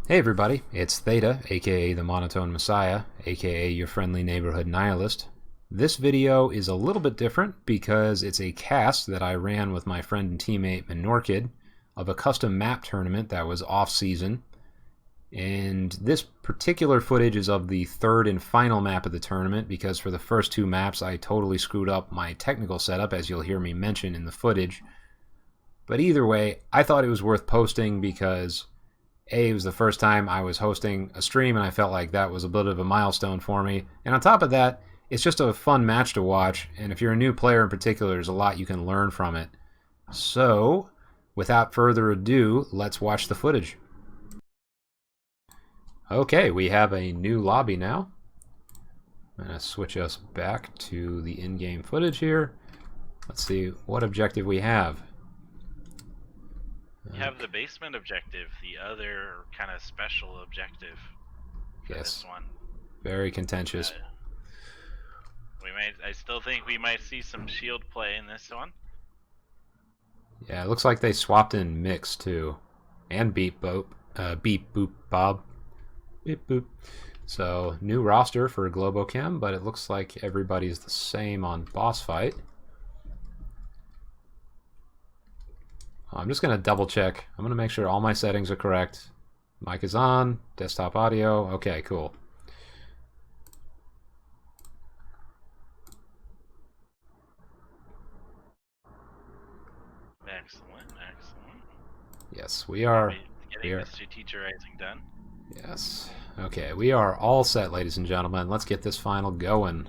Hey everybody, it's Theta, aka the Monotone Messiah, aka your friendly neighborhood nihilist. This video is a little bit different because it's a cast that I ran with my friend and teammate Monorchid of a custom map tournament that was off-season. And this particular footage is of the third and final map of the tournament because for the first two maps I totally screwed up my technical setup, as you'll hear me mention in the footage. But either way, I thought it was worth posting because it was the first time I was hosting a stream, and I felt like that was a bit of a milestone for me. And on top of that, it's just a fun match to watch, and if you're a new player in particular, there's a lot you can learn from it. So, without further ado, let's watch the footage. Okay, we have a new lobby now. I'm going to switch us back to the in-game footage here. Let's see what objective we have. You have the basement objective, the other kind of special objective for Yes. this one. Very contentious. I still think we might see some shield play in this one. Yeah, it looks like they swapped in Mix too, and Beep Boop, Beep Boop Bob, Beep Boop. So new roster for Globochem, but it looks like everybody's the same on Bossfight. I'm just going to double check. I'm going to make sure all my settings are correct. Mic is on, desktop audio. Okay, cool. Excellent, excellent. Yes, we are. Getting the strategizing done. Yes. Okay, we are all set, ladies and gentlemen. Let's get this final going.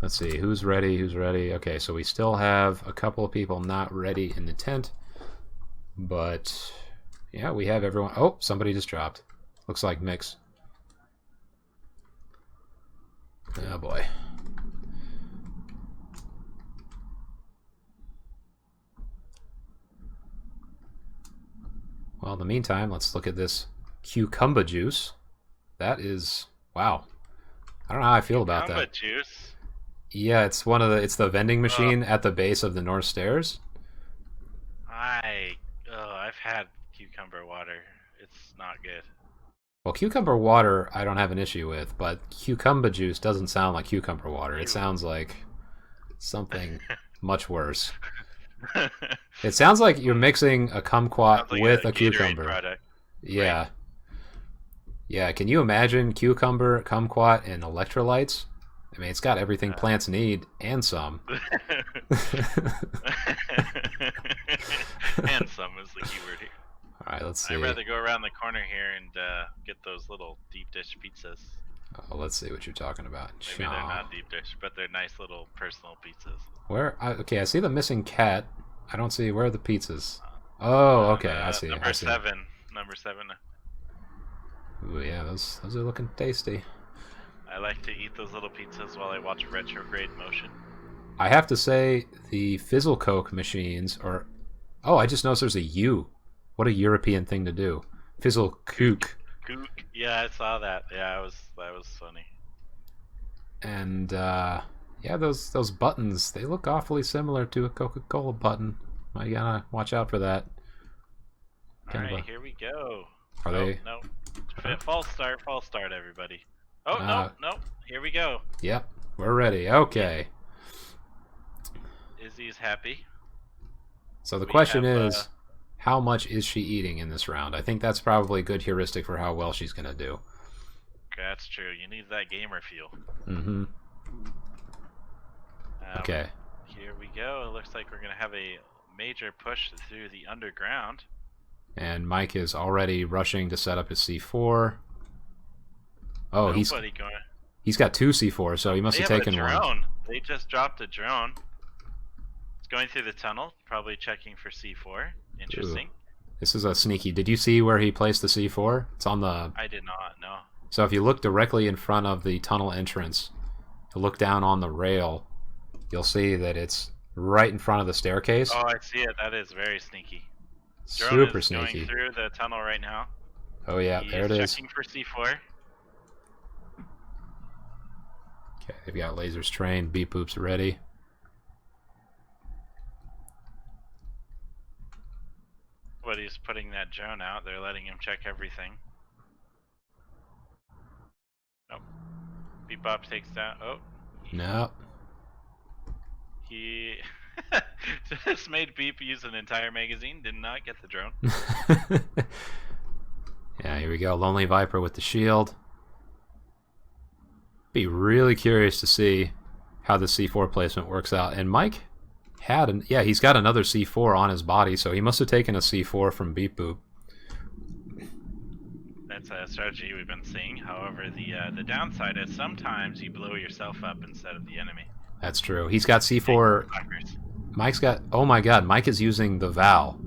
Let's see, who's ready, who's ready. Okay, so we still have a couple of people not ready in the tent. But, yeah, we have everyone. Oh, somebody just dropped. Looks like Mix. Oh, boy. Well, in the meantime, let's look at this cucumber juice. That is, wow. I don't know how I feel about that. Cucumber juice? Yeah, it's it's the vending machine at the base of the North Stairs. I've had cucumber water. It's not good. Well, cucumber water I don't have an issue with, but cucumber juice doesn't sound like cucumber water. It sounds like something much worse. It sounds like you're mixing a kumquat like with a Gatorade cucumber. Product. Yeah. Right. Yeah, can you imagine cucumber, kumquat, and electrolytes? I mean, it's got everything plants need and some. And some is the keyword here. Alright, let's see. I'd rather go around the corner here and get those little deep dish pizzas. Oh, let's see what you're talking about. Maybe they're not deep dish, but they're nice little personal pizzas. Okay, I see the missing cat. I don't see where are the pizzas. Oh, okay, I see. Number 7. Number 7. Ooh, yeah, those are looking tasty. I like to eat those little pizzas while I watch retrograde motion. I have to say, the Fizzle Coke machines are... Oh, I just noticed there's a U. What a European thing to do. Fizzle Kook. Kook. Yeah, I saw that. Yeah, that was funny. And, yeah, those buttons, they look awfully similar to a Coca-Cola button. I gotta watch out for that. Alright, here we go. Are they... No. False start, everybody. Oh, no, here we go. Yep, we're ready. Okay. Izzy's happy. So the question is, how much is she eating in this round? I think that's probably a good heuristic for how well she's going to do. That's true. You need that gamer feel. Mm-hmm. Okay. Here we go. It looks like we're going to have a major push through the underground. And Mike is already rushing to set up his C4. Oh, he's got 2 C4s, so he must have taken a drone. one. They just dropped a drone. It's going through the tunnel, probably checking for C4. Interesting. Ooh. This is a sneaky. Did you see where he placed the C4? It's on the... I did not, no. So if you look directly in front of the tunnel entrance, you look down on the rail, you'll see that it's right in front of the staircase. Oh, I see it. That is very sneaky. Super sneaky. Going through the tunnel right now. Oh yeah, there it is. Checking for C4. Okay, they've got lasers trained, beep boops ready. But he's putting that drone out. They're letting him check everything. Bebop takes down. Oh, No. he just made Beep use an entire magazine. Did not get the drone. Yeah, here we go. Lonely Viper with the shield. Be really curious to see how the C4 placement works out. And Mike had yeah, he's got another C4 on his body, so he must have taken a C4 from Beep Boop. That's a strategy we've been seeing. However, the downside is sometimes you blow yourself up instead of the enemy. That's true. He's got C4. Mike's got. Oh my God! Mike is using the Val.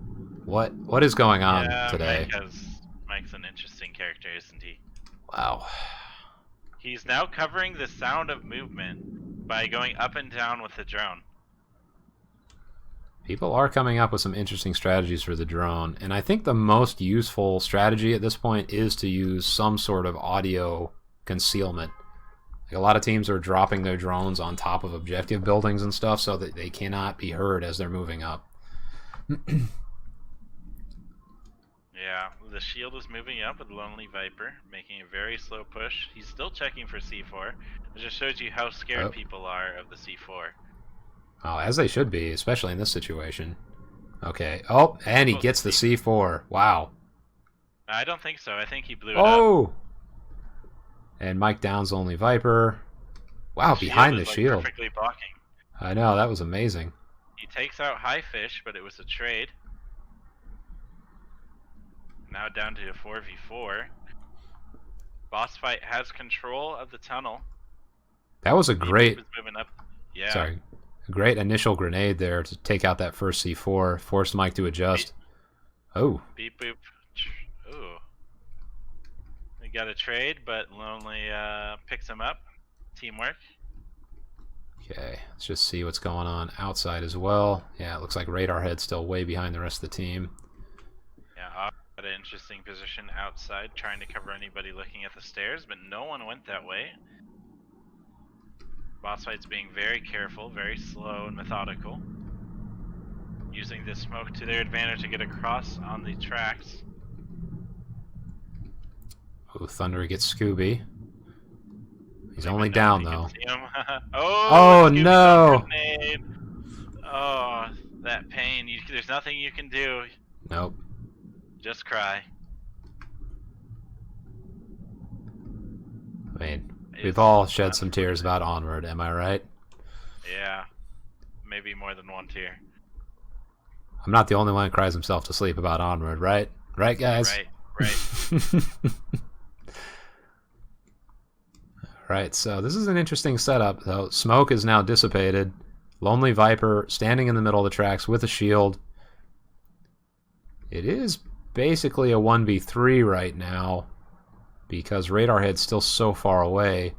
What is going on today? Mike's an interesting character, isn't he? Wow. He's now covering the sound of movement by going up and down with the drone. People are coming up with some interesting strategies for the drone, and I think the most useful strategy at this point is to use some sort of audio concealment. Like, a lot of teams are dropping their drones on top of objective buildings and stuff so that they cannot be heard as they're moving up. Yeah, the shield is moving up with Lonely Viper, making a very slow push. He's still checking for C4. It just shows you how scared people are of the C4. Oh, as they should be, especially in this situation. Okay. Oh, and he gets the C4. Wow. I don't think so. I think he blew it up. Oh! And Mike downs Lonely Viper. Wow, behind the shield. Perfectly blocking. I know, that was amazing. He takes out High Fish, but it was a trade. Now down to a 4v4. Bossfight has control of the tunnel. That was a great... moving up. Yeah. Sorry. A great initial grenade there to take out that first C4. Forced Mike to adjust. Oh. Beep boop. Ooh. We got a trade, but Lonely picks him up. Teamwork. Okay, let's just see what's going on outside as well. Yeah, it looks like Radar Head's still way behind the rest of the team. Yeah, got an interesting position outside, trying to cover anybody looking at the stairs, but no one went that way. Bossfight's being very careful, very slow and methodical. Using this smoke to their advantage to get across on the tracks. Oh, Thunder gets Scooby. He's only down though. Oh no! Oh, that pain. There's nothing you can do. Nope. Just cry. I mean, we've all shed some tears about Onward, am I right? Yeah. Maybe more than one tear. I'm not the only one who cries himself to sleep about Onward, right? Right, guys? Right. Right, so this is an interesting setup, though. Smoke is now dissipated. Lonely Viper standing in the middle of the tracks with a shield. It is basically a 1v3 right now because Radar Head's still so far away.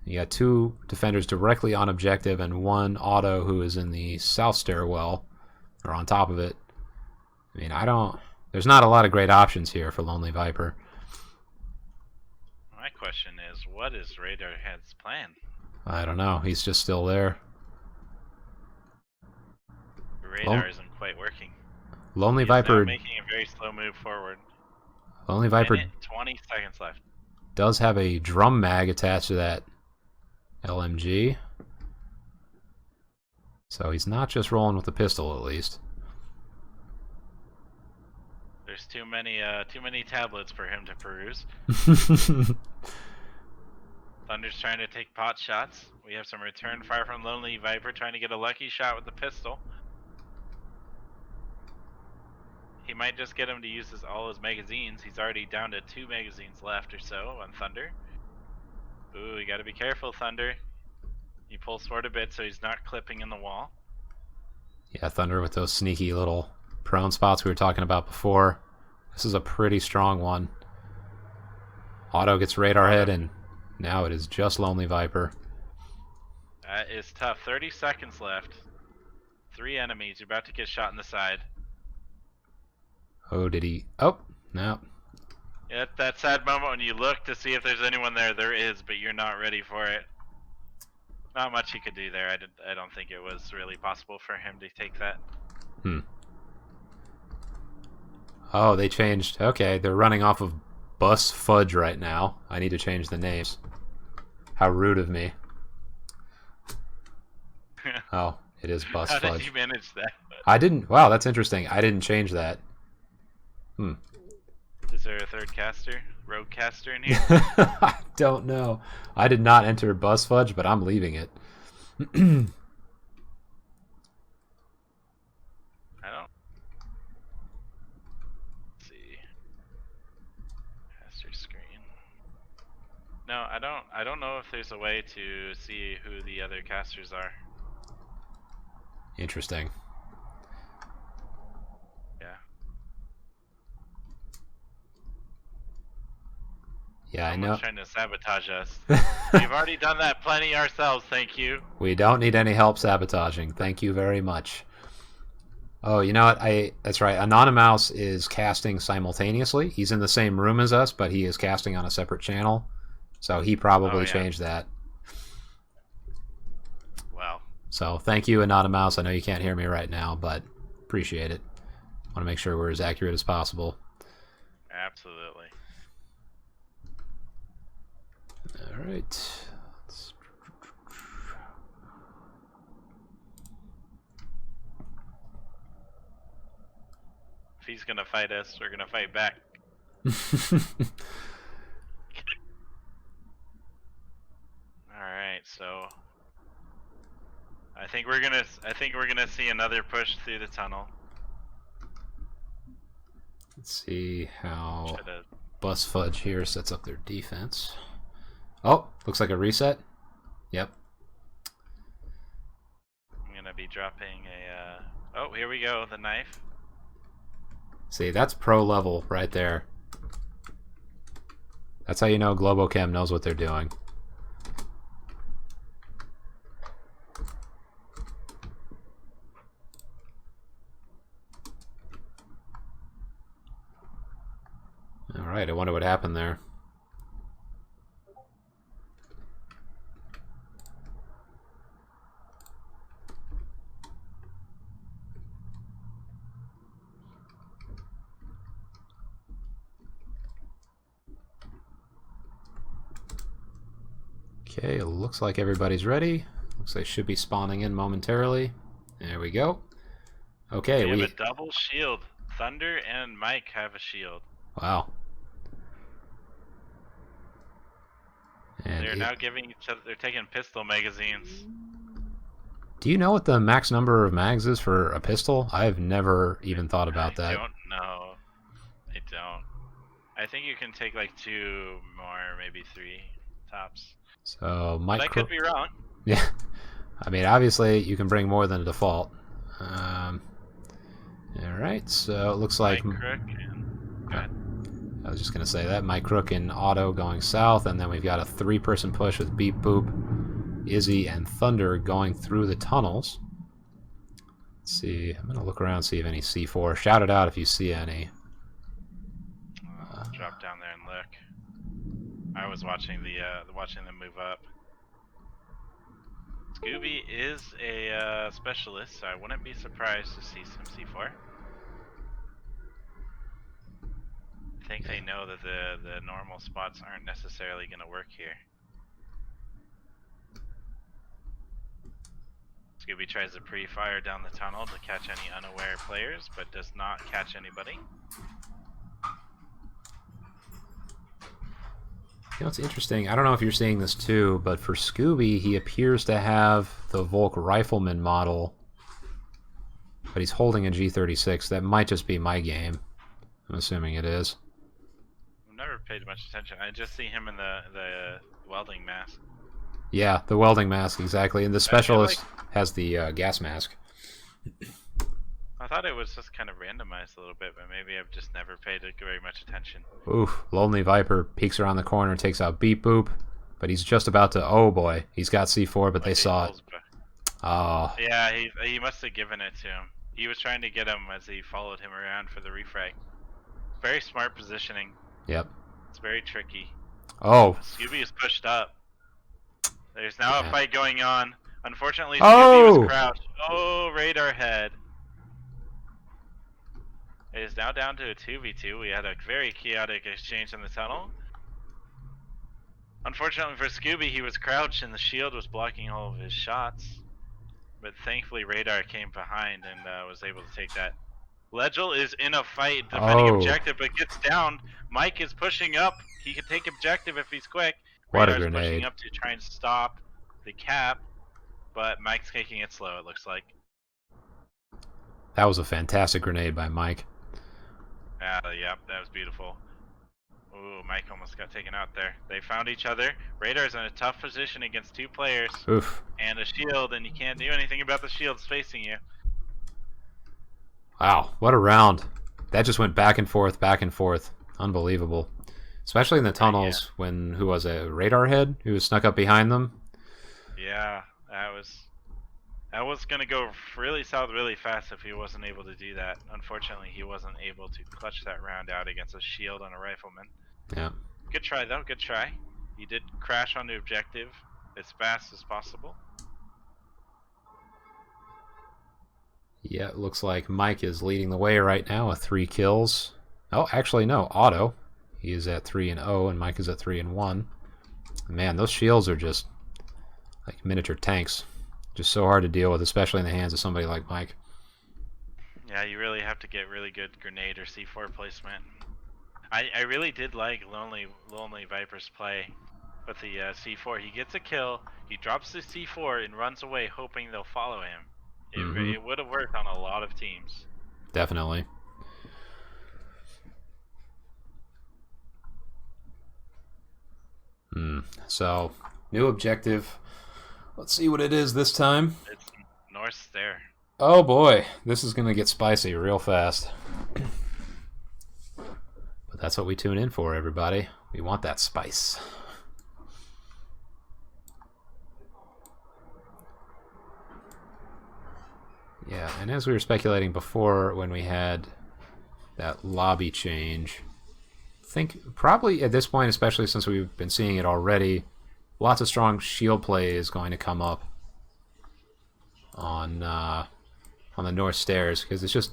You got two defenders directly on objective and one auto who is in the south stairwell, or on top of it. I mean, there's not a lot of great options here for Lonely Viper. My question is, what is Radar Head's plan? I don't know. He's just still there. Radar isn't quite working. Lonely Viper making a very slow move forward. Lonely Viper 20 seconds left. Does have a drum mag attached to that LMG. So he's not just rolling with a pistol, at least. There's too many tablets for him to peruse. Thunder's trying to take pot shots. We have some return fire from Lonely Viper trying to get a lucky shot with the pistol. He might just get him to use all his magazines. He's already down to 2 magazines left or so on Thunder. Ooh, you gotta be careful, Thunder. He pulls forward a bit so he's not clipping in the wall. Yeah, Thunder with those sneaky little prone spots we were talking about before. This is a pretty strong one. Auto gets Radar Head, and now it is just Lonely Viper. That is tough. 30 seconds left. 3 enemies. You're about to get shot in the side. Oh, did he? Oh, no. Yeah, that sad moment when you look to see if there's anyone there. There is, but you're not ready for it. Not much he could do there. I don't think it was really possible for him to take that. Oh, they changed. Okay, they're running off of Bus Fudge right now. I need to change the names. How rude of me. Oh, it is Bus How Fudge. did you manage that? I didn't. Wow, that's interesting. I didn't change that. Is there a third caster? Rogue caster in here? I don't know. I did not enter Bus Fudge, but I'm leaving it. I don't. Let's see. Caster screen. No, I don't. I don't know if there's a way to see who the other casters are. Interesting. Yeah. Yeah, I know. Someone's trying to sabotage us. We've already done that plenty ourselves, thank you. We don't need any help sabotaging. Thank you very much. Oh, you know what? That's right. Anonymous is casting simultaneously. He's in the same room as us, but he is casting on a separate channel. So he probably changed that. Wow. So thank you, Anonymous. I know you can't hear me right now, but appreciate it. Want to make sure we're as accurate as possible. Absolutely. All right. If he's gonna fight us, we're gonna fight back. Alright, so I think we're gonna see another push through the tunnel. Let's see how Should've... Bus Fudge here sets up their defense. Oh, looks like a reset. Yep. I'm gonna be dropping a oh, here we go, the knife. See, that's pro level right there. That's how you know Globochem knows what they're doing. Alright, I wonder what happened there. Okay, it looks like everybody's ready. Looks like they should be spawning in momentarily. There we go. Okay, we have a double shield. Thunder and Mike have a shield. Wow. And they're now giving each other, they're taking pistol magazines. Do you know what the max number of mags is for a pistol? I've never even thought about that. I don't know. I don't. I think you can take like 2 more, maybe 3 tops. So Mike, I could be wrong. Yeah, I mean, obviously you can bring more than a default. All right, so it looks like Mike Crook and... Go ahead. I was just gonna say that Mike Crook and Otto going south, and then we've got a 3-person push with Beep Boop, Izzy, and Thunder going through the tunnels. Let's see. I'm gonna look around, see if any C4. Shout it out if you see any. Drop down there and look. I was watching watching them move up. Scooby is a specialist, so I wouldn't be surprised to see some C4. I think they know that the normal spots aren't necessarily going to work here. Scooby tries to pre-fire down the tunnel to catch any unaware players, but does not catch anybody. You know, it's interesting. I don't know if you're seeing this too, but for Scooby, he appears to have the Volk Rifleman model, but he's holding a G36. That might just be my game. I'm assuming it is. I've never paid much attention. I just see him in the welding mask. Yeah, the welding mask, exactly. And the specialist has the gas mask. I thought it was just kind of randomized a little bit, but maybe I've just never paid very much attention. Oof, Lonely Viper peeks around the corner, takes out Beep Boop, but he's just about to, oh boy, he's got C4, but they saw it. Oh. Yeah, he must have given it to him. He was trying to get him as he followed him around for the refrag. Very smart positioning. Yep. It's very tricky. Oh. Scooby is pushed up. There's now a fight going on. Unfortunately, Oh! Scooby was crouched. Oh, radar head. It is now down to a 2v2. We had a very chaotic exchange in the tunnel. Unfortunately for Scooby, he was crouched and the shield was blocking all of his shots. But thankfully, Radar came behind and was able to take that. Legel is in a fight defending objective, but gets down. Mike is pushing up. He can take objective if he's quick. What a Radar's grenade. pushing up to try and stop the cap, but Mike's taking it slow, it looks like. That was a fantastic grenade by Mike. Yeah, that was beautiful. Ooh, Mike almost got taken out there. They found each other. Radar's in a tough position against 2 players. Oof. And a shield, and you can't do anything about the shields facing you. Wow, what a round. That just went back and forth, back and forth. Unbelievable. Especially in the tunnels when, who was it, Radar Head, who was snuck up behind them? Yeah, that was going to go really south really fast if he wasn't able to do that. Unfortunately, he wasn't able to clutch that round out against a shield and a rifleman. Yeah. Good try, though. Good try. He did crash on the objective as fast as possible. Yeah, it looks like Mike is leading the way right now with 3 kills. Oh, actually, no. Otto. He is at 3-0, and Mike is at 3-1. Man, those shields are just like miniature tanks. Just so hard to deal with, especially in the hands of somebody like Mike. Yeah, you really have to get really good grenade or C4 placement. I really did like Lonely Viper's play with the C4. He gets a kill, he drops the C4 and runs away hoping they'll follow him. It would have worked on a lot of teams. Definitely. So, new objective. Let's see what it is this time. It's North Stair. Oh boy, this is going to get spicy real fast. But that's what we tune in for, everybody. We want that spice. Yeah, and as we were speculating before when we had that lobby change, I think probably at this point, especially since we've been seeing it already, lots of strong shield play is going to come up on the North Stairs, because it's just,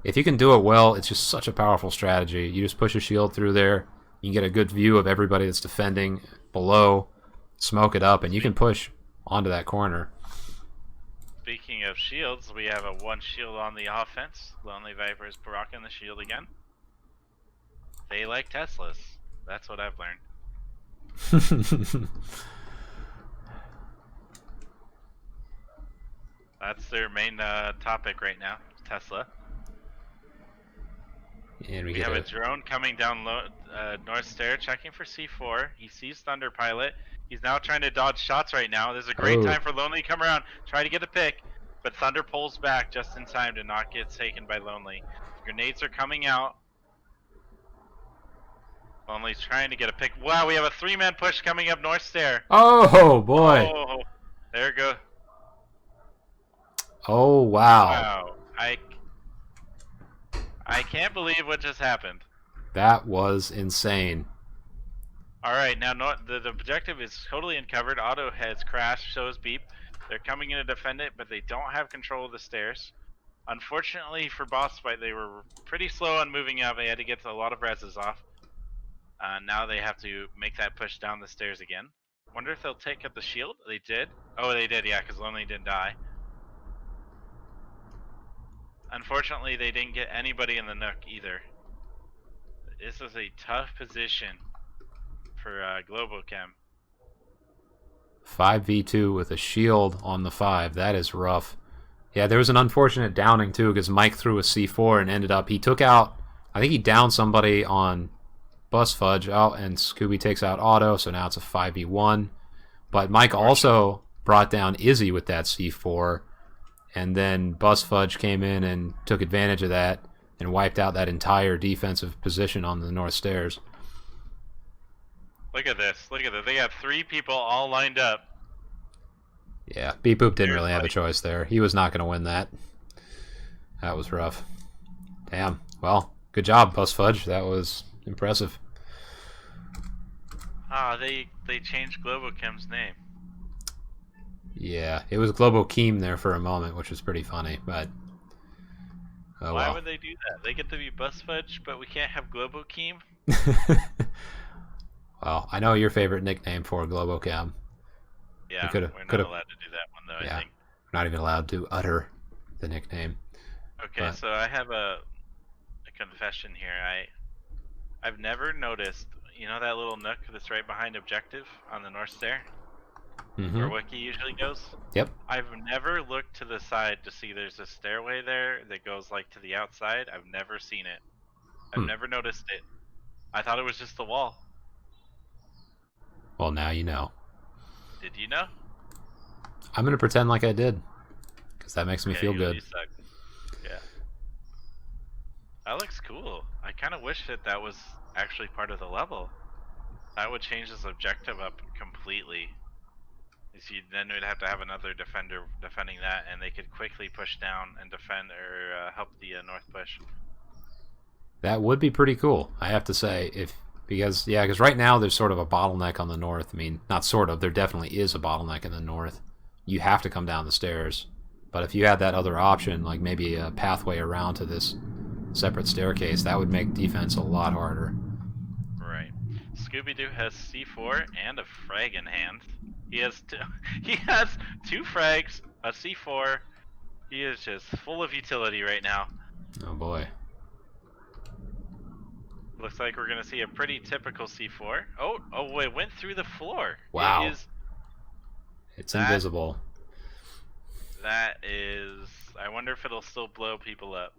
if you can do it well, it's just such a powerful strategy. You just push a shield through there, you can get a good view of everybody that's defending below, smoke it up, and you can push onto that corner. Speaking of shields, we have a 1 shield on the offense. Lonely Viper is rocking the shield again. They like Teslas. That's what I've learned. That's their main topic right now, Tesla. And we have a drone coming down North Stair, checking for C4. He sees Thunder Pilot. He's now trying to dodge shots right now. There's a great time for Lonely to come around, try to get a pick, but Thunder pulls back just in time to not get taken by Lonely. Grenades are coming out. Lonely's trying to get a pick. Wow, we have a 3-man push coming up North Stair. Oh boy. Oh, there we go. Oh wow. Wow. I can't believe what just happened. That was insane. Alright, now the objective is totally uncovered. Auto has crashed, so is Beep. They're coming in to defend it, but they don't have control of the stairs. Unfortunately for Bossfight, they were pretty slow on moving up. They had to get a lot of reses off. Now they have to make that push down the stairs again. Wonder if they'll take up the shield? They did. Oh, they did, yeah, because Lonely didn't die. Unfortunately, they didn't get anybody in the nook either. This is a tough position for Globochem. 5v2 with a shield on the 5. That is rough. Yeah, there was an unfortunate downing too, because Mike threw a C4 and ended up, he took out, I think he downed somebody on Bus Fudge out, and Scooby takes out Auto, so now it's a 5v1. But Mike also brought down Izzy with that C4, and then Bus Fudge came in and took advantage of that and wiped out that entire defensive position on the North Stairs. Look at this. Look at this. They got 3 people all lined up. Yeah, Beep Boop didn't really have a choice there. He was not going to win that. That was rough. Damn. Well, good job, Bus Fudge. That was impressive. Ah, they changed Globochem's name. Yeah, it was Globochem there for a moment, which was pretty funny, but oh, Why well. would they do that? They get to be Bus Fudge, but we can't have Globochem? Well, I know your favorite nickname for Globochem. Yeah, Could we're not have. allowed to do that one though. Yeah, I think. we're not even allowed to utter the nickname. Okay, But so I have a confession here. I've never noticed. You know that little nook that's right behind objective on the north stair, where Wiki usually goes. Yep. I've never looked to the side to see there's a stairway there that goes like to the outside. I've never seen it. I've never noticed it. I thought it was just the wall. Well, now you know. Did you know? I'm gonna pretend like I did, because that makes me feel good. You suck. Yeah. That looks cool. I kind of wish that was actually part of the level. That would change this objective up completely. Then we'd have to have another defender defending that, and they could quickly push down and defend or help the north push. That would be pretty cool, I have to say. Because right now there's sort of a bottleneck on the north. I mean, not sort of. There definitely is a bottleneck in the north. You have to come down the stairs. But if you had that other option, like maybe a pathway around to this separate staircase, that would make defense a lot harder. Right. Scooby-Doo has C4 and a frag in hand. He has two frags, a C4. He is just full of utility right now. Oh boy. Looks like we're gonna see a pretty typical C4. Oh, it went through the floor. Wow. It's invisible. That is. I wonder if it'll still blow people up.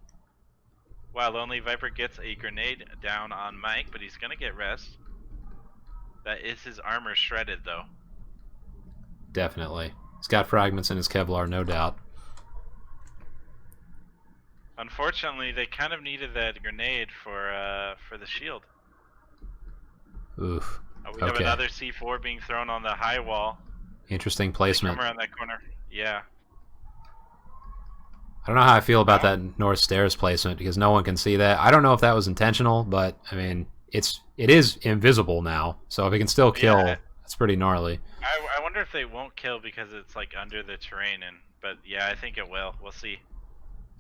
Wow, Lonely Viper gets a grenade down on Mike, but he's gonna get rest. That is his armor shredded, though. Definitely. He's got fragments in his Kevlar, no doubt. Unfortunately, they kind of needed that grenade for the shield. Oof. We have another C4 being thrown on the high wall. Interesting placement. Come around that corner. Yeah. I don't know how I feel about that north stairs placement, because no one can see that. I don't know if that was intentional, but I mean, it is invisible now. So if it can still kill, that's pretty gnarly. I wonder if they won't kill because it's like under the terrain, but yeah, I think it will. We'll see.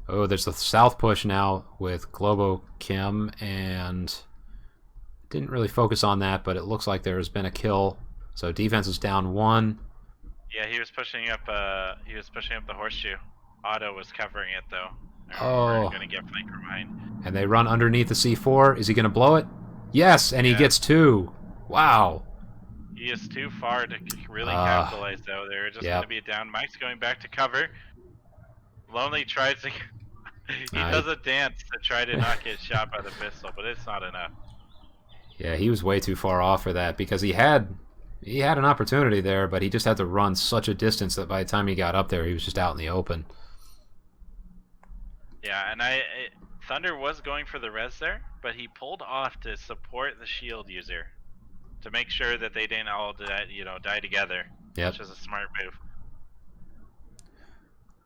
Oh, there's the south push now with Globochem, and didn't really focus on that, but it looks like there has been a kill. So defense is down 1. Yeah, he was pushing up. He was pushing up the horseshoe. Otto was covering it though. Oh. We're gonna get flanked from behind. And they run underneath the C4. Is he gonna blow it? Yes, and he gets 2. Wow. He is too far to really capitalize though. They're just gonna be down. Mike's going back to cover. Lonely tries to. He does a dance to try to not get shot by the pistol, but it's not enough. Yeah, he was way too far off for that, because he had an opportunity there, but he just had to run such a distance that by the time he got up there, he was just out in the open. Yeah, and Thunder was going for the res there, but he pulled off to support the shield user to make sure that they didn't all die together. Yep. Which is a smart move.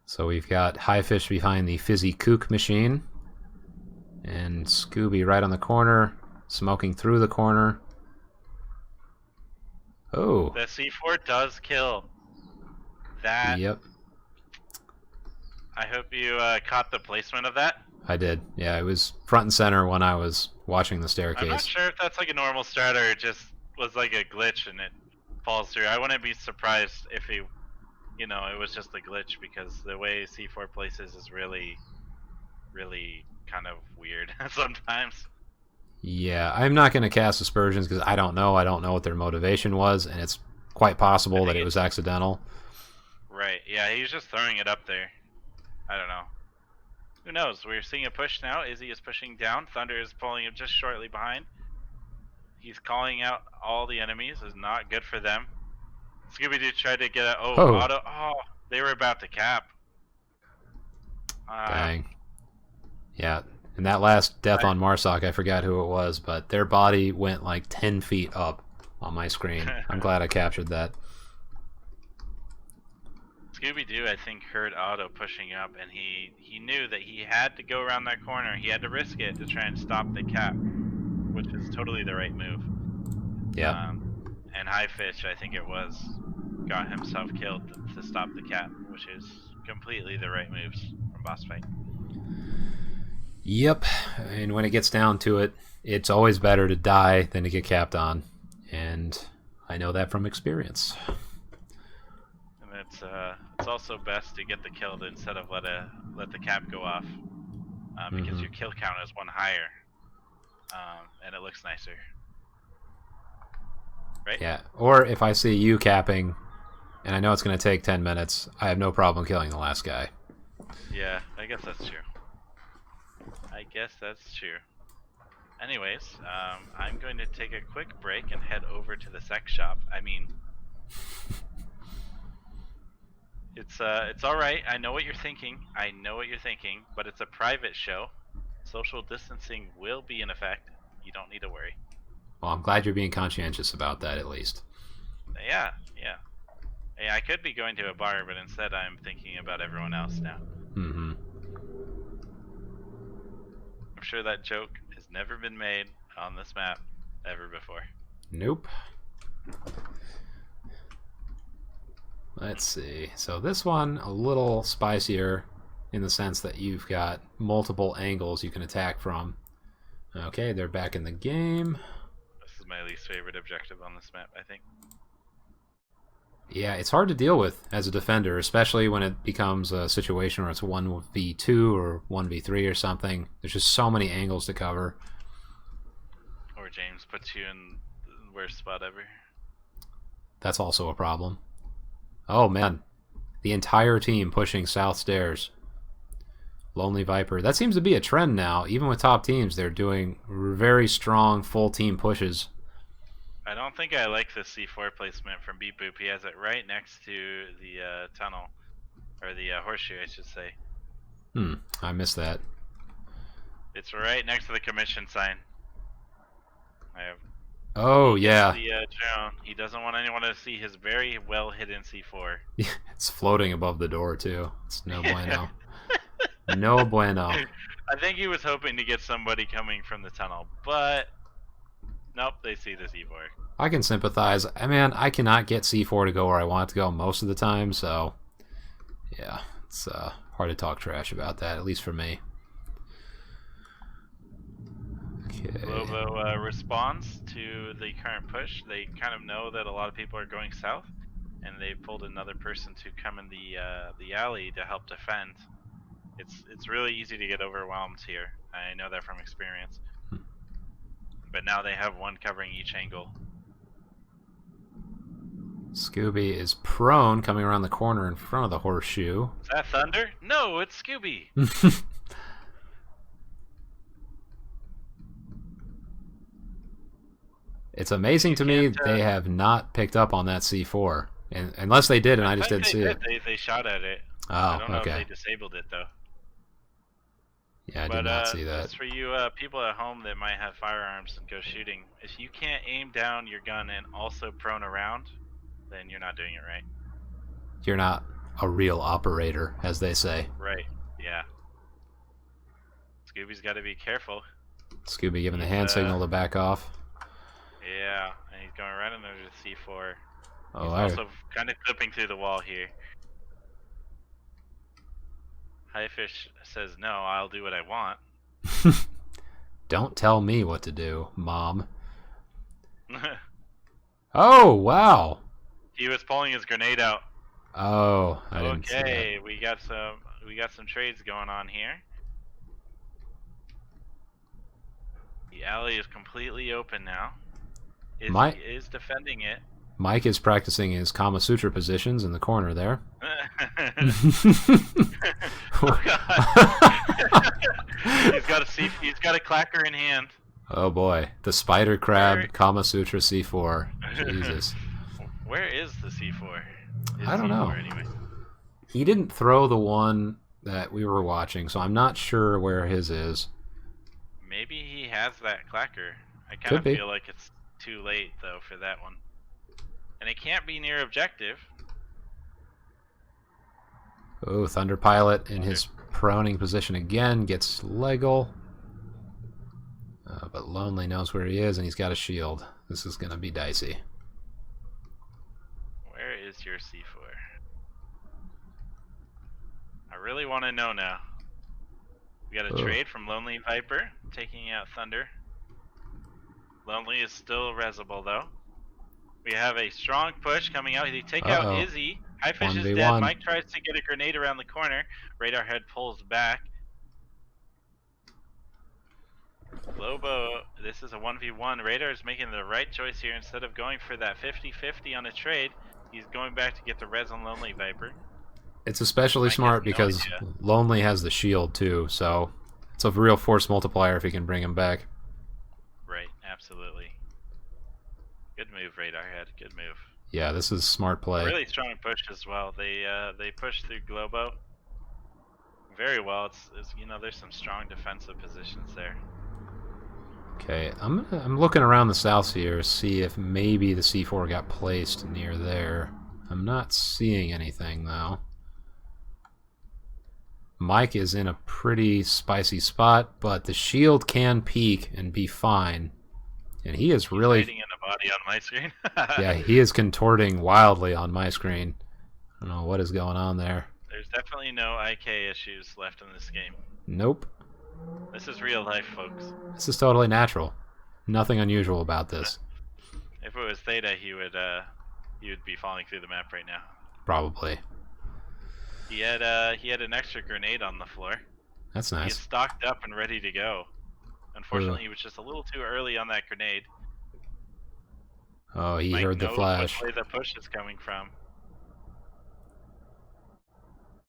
So we've got Highfish behind the Fizzy Kook machine, and Scooby right on the corner, smoking through the corner. Oh. The C4 does kill. That. Yep. I hope you caught the placement of that. I did. Yeah, it was front and center when I was watching the staircase. I'm not sure if that's like a normal strat or it just was like a glitch and it falls through. I wouldn't be surprised if it was just a glitch, because the way C4 places is really, really kind of weird sometimes. Yeah, I'm not going to cast aspersions because I don't know. I don't know what their motivation was, and it's quite possible that it was accidental. Right, yeah, he's just throwing it up there. I don't know. Who knows? We're seeing a push now. Izzy is pushing down. Thunder is pulling him just shortly behind. He's calling out all the enemies. Is not good for them. Scooby-Doo tried to get a... Auto... Oh, they were about to cap. Dang. Yeah, and that last death on Marsoc, I forgot who it was, but their body went like 10 feet up on my screen. I'm glad I captured that. Scooby-Doo, I think, heard Otto pushing up, and he knew that he had to go around that corner. He had to risk it to try and stop the cap, which is totally the right move. Yeah. And Highfish, I think it was, got himself killed to stop the cap, which is completely the right moves from Bossfight. Yep, and when it gets down to it, it's always better to die than to get capped on. And and I know that from experience. And it's also best to get the kill instead of let the cap go off, because your kill count is one higher, and it looks nicer. Right? Yeah, or if I see you capping, and I know it's going to take 10 minutes, I have no problem killing the last guy. Yeah, I guess that's true. Anyways, I'm going to take a quick break and head over to the sex shop. I mean, it's all right. I know what you're thinking. But it's a private show. Social distancing will be in effect. You don't need to worry. Well, I'm glad you're being conscientious about that, at least. Yeah. Hey, I could be going to a bar, but instead I'm thinking about everyone else now. Mm-hmm. I'm sure that joke has never been made on this map ever before. Nope. Let's see. So this one, a little spicier in the sense that you've got multiple angles you can attack from. Okay, they're back in the game. This is my least favorite objective on this map, I think. Yeah, it's hard to deal with as a defender, especially when it becomes a situation where it's 1v2 or 1v3 or something. There's just so many angles to cover. Or James puts you in the worst spot ever. That's also a problem. Oh, man. The entire team pushing south stairs. Lonely Viper. That seems to be a trend now. Even with top teams, they're doing very strong full team pushes. I don't think I like the C4 placement from Beep Boop. He has it right next to the tunnel. Or the horseshoe, I should say. I missed that. It's right next to the commission sign. Oh, yeah. He doesn't want anyone to see his very well hidden C4. It's floating above the door, too. It's no bueno. No bueno. I think he was hoping to get somebody coming from the tunnel, but nope, they see the C4. I can sympathize. I mean, I cannot get C4 to go where I want it to go most of the time, so yeah, it's hard to talk trash about that, at least for me. Okay. Globo responds to the current push. They kind of know that a lot of people are going south, and they pulled another person to come in the alley to help defend. It's really easy to get overwhelmed here. I know that from experience. But now they have one covering each angle. Scooby is prone, coming around the corner in front of the horseshoe. Is that Thunder? No, it's Scooby. It's amazing to me they have not picked up on that C4. And, unless they did and I just didn't see it. They shot at it. Oh, I don't know okay. if they disabled it, though. Yeah, I did not see that. As for you people at home that might have firearms and go shooting, if you can't aim down your gun and also prone around, then you're not doing it right. You're not a real operator, as they say. Right, yeah. Scooby's got to be careful. Scooby giving the hand signal to back off. Yeah, and he's going right under the C4. Oh, he's also kind of clipping through the wall here. Highfish says, no, I'll do what I want. Don't tell me what to do, Mom. Oh, wow. He was pulling his grenade out. Oh, I didn't see that. Okay, we got some trades going on here. The alley is completely open now. He is defending it. Mike is practicing his Kama Sutra positions in the corner there. Oh, God. He's got a clacker in hand. Oh boy, the spider crab Kama Sutra C4. Jesus. Where is the C4? I don't know. Anyway. He didn't throw the one that we were watching, so I'm not sure where his is. Maybe he has that clacker. I kind of feel like it's too late though for that one. And it can't be near objective. Oh, Thunder Pilot in his proning position again gets legal. But Lonely knows where he is and he's got a shield. This is going to be dicey. Where is your C4? I really want to know now. We got a trade from Lonely Viper taking out Thunder. Lonely is still resable though. We have a strong push coming out. They take Uh-oh. out Izzy. Highfish is 1v1. dead. Mike tries to get a grenade around the corner. Radar Head pulls back. Globo, this is a 1v1. Radar is making the right choice here. Instead of going for that 50-50 on a trade, he's going back to get the res on Lonely Viper. It's especially smart because Lonely has the shield too, so it's a real force multiplier if he can bring him back. Right, absolutely. Good move, Radar Head. Good move. Yeah, this is smart play. Really strong push as well. They push through Globo very well. It's there's some strong defensive positions there. Okay, I'm looking around the south here to see if maybe the C4 got placed near there. I'm not seeing anything though. Mike is in a pretty spicy spot, but the shield can peek and be fine. And he is really hiding in a body on my screen. yeah, he is contorting wildly on my screen. I don't know what is going on there. There's definitely no IK issues left in this game. Nope. This is real life, folks. This is totally natural. Nothing unusual about this. If it was Theta, he would be falling through the map right now. Probably. He had an extra grenade on the floor. That's He nice. is stocked up and ready to go. Unfortunately, he was just a little too early on that grenade. Oh, he Mike heard the knows flash. which way the push is coming from.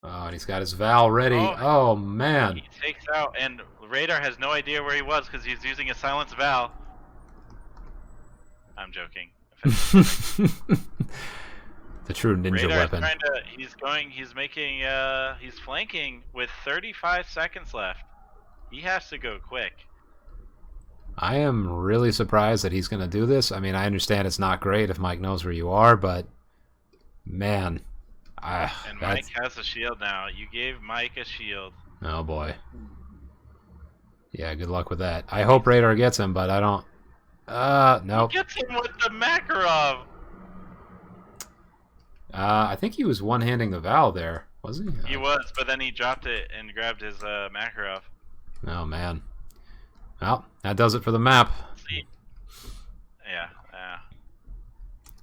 Oh, and he's got his Val ready. Oh, man. He takes out, and Radar has no idea where he was because he's using a silence Val. I'm joking. The true ninja Radar's weapon. he's flanking with 35 seconds left. He has to go quick. I am really surprised that he's going to do this. I mean, I understand it's not great if Mike knows where you are, but man. And Mike has a shield now. You gave Mike a shield. Oh boy. Yeah, good luck with that. I hope Radar gets him, but I don't. Nope. He gets him with the Makarov. I think he was one-handing the Val there, was he? He was, but then he dropped it and grabbed his Makarov. Oh man. Well, that does it for the map. See? Yeah.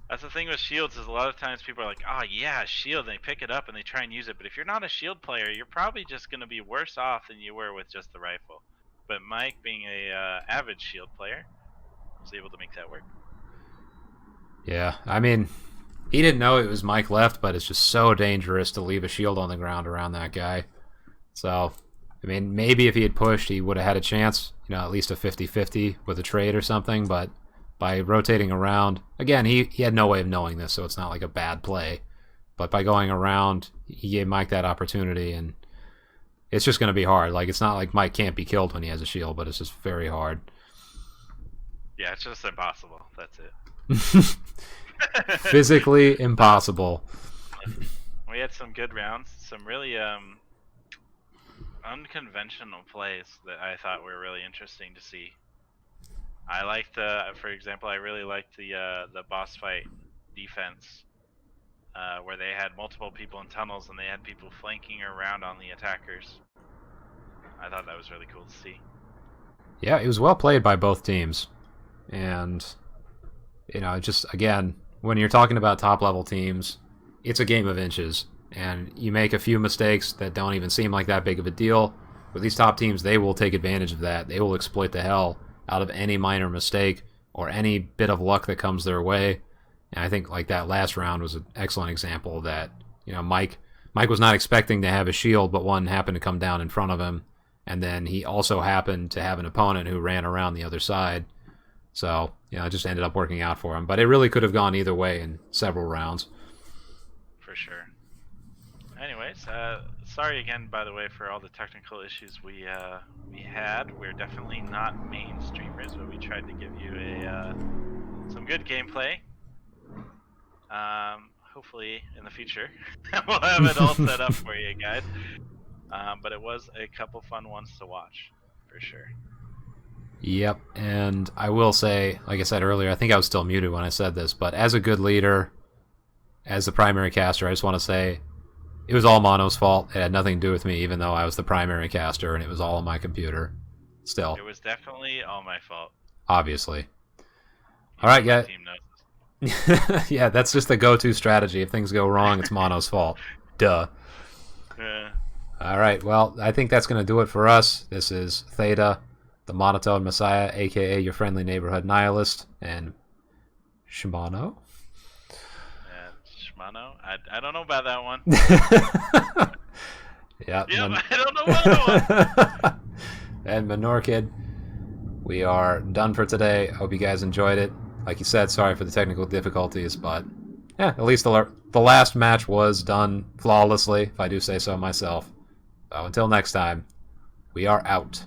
That's the thing with shields is a lot of times people are like, oh yeah, shield, and they pick it up and they try and use it. But if you're not a shield player, you're probably just going to be worse off than you were with just the rifle. But Mike, being a avid shield player, was able to make that work. Yeah, I mean, he didn't know it was Mike left, but it's just so dangerous to leave a shield on the ground around that guy. So, I mean, maybe if he had pushed, he would have had a chance, at least a 50-50 with a trade or something, but by rotating around, again, he had no way of knowing this, so it's not like a bad play. But by going around, he gave Mike that opportunity, and it's just going to be hard. Like, it's not like Mike can't be killed when he has a shield, but it's just very hard. Yeah, it's just impossible. That's it. Physically impossible. We had some good rounds, some really unconventional plays that I thought were really interesting to see. I liked, for example, I really liked the boss fight defense, where they had multiple people in tunnels and they had people flanking around on the attackers. I thought that was really cool to see. Yeah, it was well played by both teams, and just again, when you're talking about top level teams, it's a game of inches, and you make a few mistakes that don't even seem like that big of a deal. With these top teams, they will take advantage of that. They will exploit the hell out of any minor mistake or any bit of luck that comes their way. And I think like that last round was an excellent example of that. Mike was not expecting to have a shield, but one happened to come down in front of him, and then he also happened to have an opponent who ran around the other side. So, it just ended up working out for him. But it really could have gone either way in several rounds. For sure. Anyways, sorry again, by the way, for all the technical issues we had. We're definitely not main streamers, but we tried to give you some good gameplay. Hopefully, in the future, we'll have it all set up for you guys. But it was a couple fun ones to watch, for sure. Yep, and I will say, like I said earlier, I think I was still muted when I said this, but as a good leader, as the primary caster, I just want to say it was all Mono's fault. It had nothing to do with me, even though I was the primary caster and it was all on my computer. Still. It was definitely all my fault. Obviously. All right, guys. Yeah, that's just the go-to strategy. If things go wrong, it's Mono's fault. Duh. Yeah. All right, well, I think that's going to do it for us. This is Theta, the Monotone Messiah, a.k.a. your friendly neighborhood nihilist, and Shimano? Shimano? I don't know about that one. Yep, I don't know about that one. And Monorchid, we are done for today. Hope you guys enjoyed it. Like you said, sorry for the technical difficulties, but yeah, at least the last match was done flawlessly, if I do say so myself. So until next time, we are out.